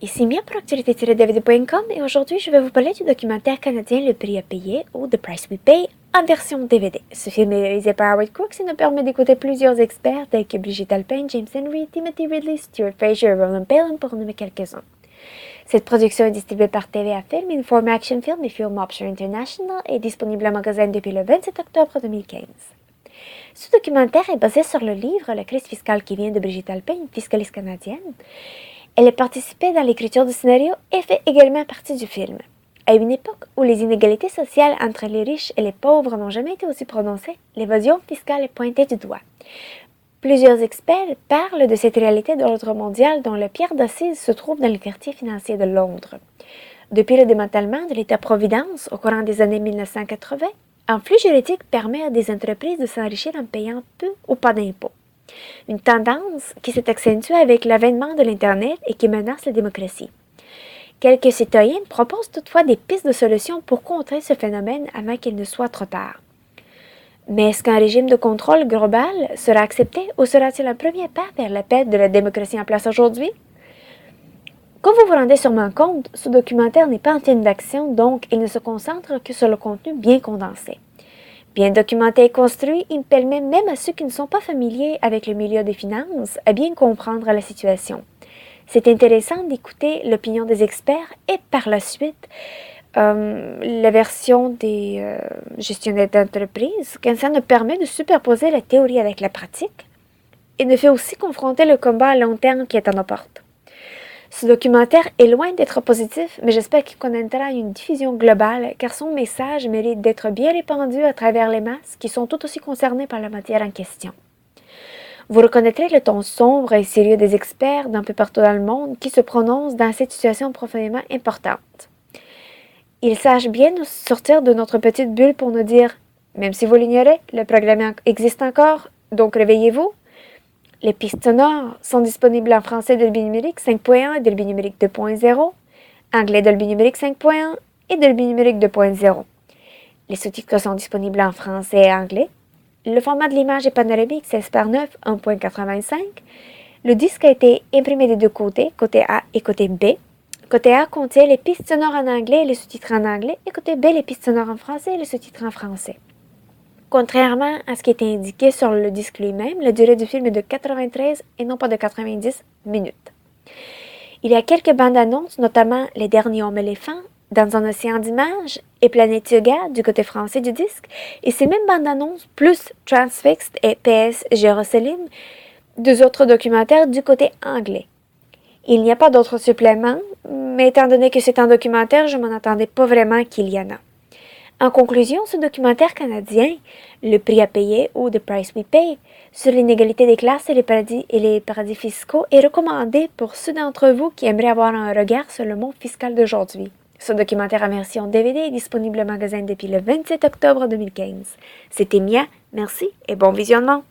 Ici Mia pour actualité-dvd.com et aujourd'hui je vais vous parler du documentaire canadien Le Prix à payer ou The Price We Pay en version DVD. Ce film est réalisé par Howard Crooks et nous permet d'écouter plusieurs experts tels que Brigitte Alpin, James Henry, Timothy Ridley, Stuart Fraser et Roland Palin pour nommer quelques-uns. Cette production est distribuée par TVA Film, Inform Action Film et Film Option International et est disponible en magasin depuis le 27 octobre 2015. Ce documentaire est basé sur le livre La crise fiscale qui vient de Brigitte Alpin, une fiscaliste canadienne. Elle a participé dans l'écriture du scénario et fait également partie du film. À une époque où les inégalités sociales entre les riches et les pauvres n'ont jamais été aussi prononcées, l'évasion fiscale est pointée du doigt. Plusieurs experts parlent de cette réalité d'ordre mondial dont la pierre d'assise se trouve dans le quartier financier de Londres. Depuis le démantèlement de l'État-providence au courant des années 1980, un flux juridique permet à des entreprises de s'enrichir en payant peu ou pas d'impôts. Une tendance qui s'est accentuée avec l'avènement de l'Internet et qui menace la démocratie. Quelques citoyens proposent toutefois des pistes de solutions pour contrer ce phénomène avant qu'il ne soit trop tard. Mais est-ce qu'un régime de contrôle global sera accepté ou sera-t-il un premier pas vers la paix de la démocratie en place aujourd'hui? Comme vous vous rendez sûrement compte, ce documentaire n'est pas un film d'action, donc il ne se concentre que sur le contenu bien condensé. Bien documenté et construit, il permet même à ceux qui ne sont pas familiers avec le milieu des finances à bien comprendre la situation. C'est intéressant d'écouter l'opinion des experts et par la suite la version des gestionnaires d'entreprise, car ça nous permet de superposer la théorie avec la pratique et nous fait aussi confronter le combat à long terme qui est à nos portes. Ce documentaire est loin d'être positif, mais j'espère qu'il connaîtra une diffusion globale, car son message mérite d'être bien répandu à travers les masses qui sont tout aussi concernées par la matière en question. Vous reconnaîtrez le ton sombre et sérieux des experts d'un peu partout dans le monde qui se prononcent dans cette situation profondément importante. Ils sachent bien nous sortir de notre petite bulle pour nous dire « Même si vous l'ignorez, le programme existe encore, donc réveillez-vous ». Les pistes sonores sont disponibles en français Dolby Numérique 5.1 et Dolby Numérique 2.0, anglais Dolby Numérique 5.1 et Dolby Numérique 2.0. Les sous-titres sont disponibles en français et anglais. Le format de l'image est panoramique 16:9, 1.85. Le disque a été imprimé des deux côtés, côté A et côté B. Côté A contient les pistes sonores en anglais et les sous-titres en anglais, et côté B les pistes sonores en français et les sous-titres en français. Contrairement à ce qui était indiqué sur le disque lui-même, la durée du film est de 93 et non pas de 90 minutes. Il y a quelques bandes annonces, notamment Les Derniers Hommes éléphants, Dans un océan d'images et Planète Yoga du côté français du disque, et ces mêmes bandes annonces, plus Transfixed et PS Jérusalem, deux autres documentaires du côté anglais. Il n'y a pas d'autres suppléments, mais étant donné que c'est un documentaire, je m'en attendais pas vraiment qu'il y en a. En conclusion, ce documentaire canadien, Le Prix à payer ou The Price We Pay, sur l'inégalité des classes et les paradis fiscaux est recommandé pour ceux d'entre vous qui aimeraient avoir un regard sur le monde fiscal d'aujourd'hui. Ce documentaire en version DVD est disponible au magasin depuis le 27 octobre 2015. C'était Mia, merci et bon visionnement!